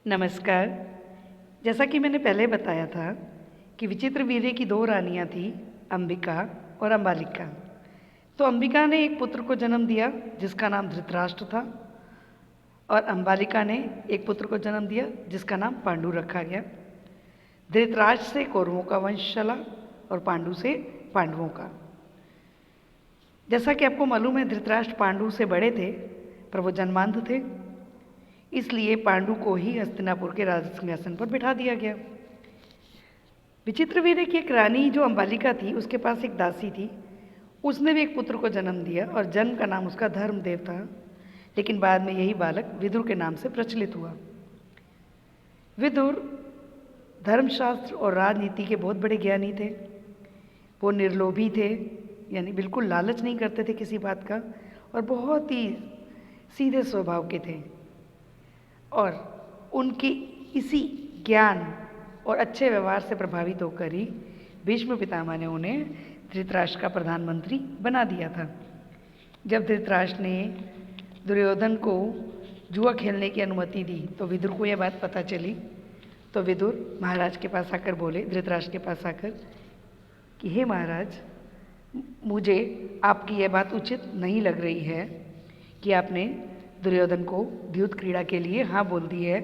नमस्कार। जैसा कि मैंने पहले बताया था कि विचित्र वीर्य की दो रानियां थीं, अंबिका और अम्बालिका। तो अंबिका ने एक पुत्र को जन्म दिया जिसका नाम धृतराष्ट्र था, और अम्बालिका ने एक पुत्र को जन्म दिया जिसका नाम पांडु रखा गया। धृतराष्ट्र से कौरवों का वंश चला और पांडु से पांडवों का। जैसा कि आपको मालूम है, धृतराष्ट्र पांडु से बड़े थे पर वो जन्मांध थे, इसलिए पांडु को ही हस्तिनापुर के राज सिंहासन पर बिठा दिया गया। विचित्र वीर्य की एक रानी जो अम्बालिका थी, उसके पास एक दासी थी। उसने भी एक पुत्र को जन्म दिया और जन्म का नाम उसका धर्मदेव था, लेकिन बाद में यही बालक विदुर के नाम से प्रचलित हुआ। विदुर धर्मशास्त्र और राजनीति के बहुत बड़े ज्ञानी थे। वो निर्लोभी थे, यानी बिल्कुल लालच नहीं करते थे किसी बात का, और बहुत ही सीधे स्वभाव के थे। और उनके इसी ज्ञान और अच्छे व्यवहार से प्रभावित होकर ही भीष्म पितामह ने उन्हें धृतराष्ट्र का प्रधानमंत्री बना दिया था। जब धृतराष्ट्र ने दुर्योधन को जुआ खेलने की अनुमति दी तो विदुर को यह बात पता चली। तो विदुर महाराज के पास आकर बोले, धृतराष्ट्र के पास आकर, कि हे महाराज, मुझे आपकी यह बात उचित नहीं लग रही है कि आपने दुर्योधन को द्यूत क्रीड़ा के लिए हाँ बोल दी है।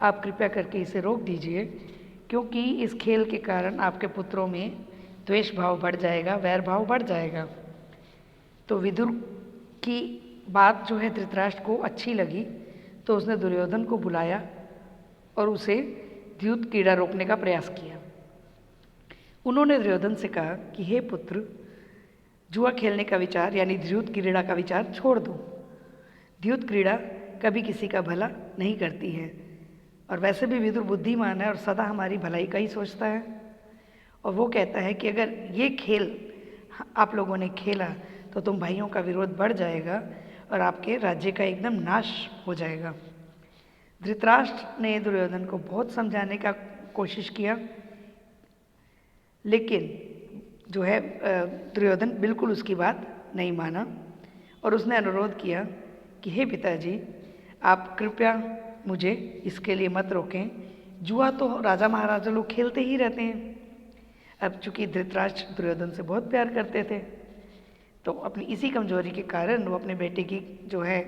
आप कृपया करके इसे रोक दीजिए, क्योंकि इस खेल के कारण आपके पुत्रों में द्वेष भाव बढ़ जाएगा, वैर भाव बढ़ जाएगा। तो विदुर की बात जो है धृतराष्ट्र को अच्छी लगी, तो उसने दुर्योधन को बुलाया और उसे द्यूत क्रीड़ा रोकने का प्रयास किया। उन्होंने दुर्योधन से कहा कि हे पुत्र, जुआ खेलने का विचार यानी द्यूत क्रीड़ा का विचार छोड़ दो। द्यूत क्रीड़ा कभी किसी का भला नहीं करती है, और वैसे भी विदुर बुद्धिमान है और सदा हमारी भलाई का ही सोचता है। और वो कहता है कि अगर ये खेल आप लोगों ने खेला तो तुम भाइयों का विरोध बढ़ जाएगा और आपके राज्य का एकदम नाश हो जाएगा। धृतराष्ट्र ने दुर्योधन को बहुत समझाने का कोशिश किया, लेकिन जो है दुर्योधन बिल्कुल उसकी बात नहीं माना, और उसने अनुरोध किया कि हे पिताजी, आप कृपया मुझे इसके लिए मत रोकें। जुआ तो राजा महाराजा लोग खेलते ही रहते हैं। अब चूंकि धृतराष्ट्र दुर्योधन से बहुत प्यार करते थे, तो अपनी इसी कमजोरी के कारण वो अपने बेटे की जो है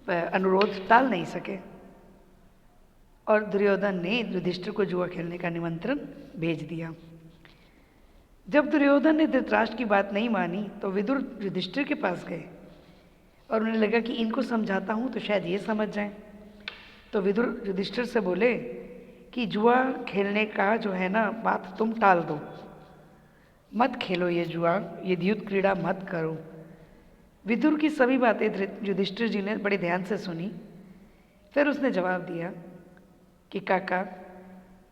अनुरोध टाल नहीं सके, और दुर्योधन ने युधिष्ठिर को जुआ खेलने का निमंत्रण भेज दिया। जब दुर्योधन ने धृतराष्ट्र की बात नहीं मानी तो विदुर युधिष्ठिर के पास गए, और उन्हें लगा कि इनको समझाता हूँ तो शायद ये समझ जाएं। तो विदुर युधिष्ठिर से बोले कि जुआ खेलने का जो है ना बात तुम टाल दो, मत खेलो ये जुआ, ये द्यूत क्रीड़ा मत करो। विदुर की सभी बातें युधिष्ठिर जी ने बड़े ध्यान से सुनी। फिर उसने जवाब दिया कि काका,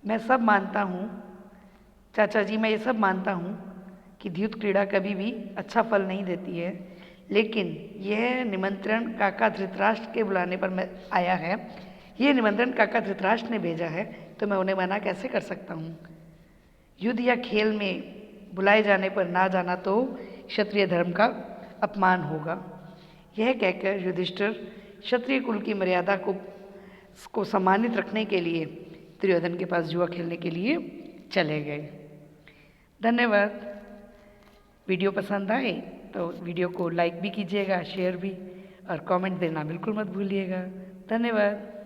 मैं सब मानता हूँ, चाचा जी मैं ये सब मानता हूँ कि द्यूत क्रीड़ा कभी भी अच्छा फल नहीं देती है, लेकिन यह निमंत्रण काका धृतराष्ट्र के बुलाने पर मैं आया है, ये निमंत्रण काका धृतराष्ट्र ने भेजा है, तो मैं उन्हें मना कैसे कर सकता हूँ। युद्ध या खेल में बुलाए जाने पर ना जाना तो क्षत्रिय धर्म का अपमान होगा। यह कहकर युधिष्ठिर क्षत्रिय कुल की मर्यादा को सम्मानित रखने के लिए दुर्योधन के पास जुआ खेलने के लिए चले गए। धन्यवाद। वीडियो पसंद आए तो वीडियो को लाइक भी कीजिएगा, शेयर भी, और कमेंट देना बिल्कुल मत भूलिएगा। धन्यवाद।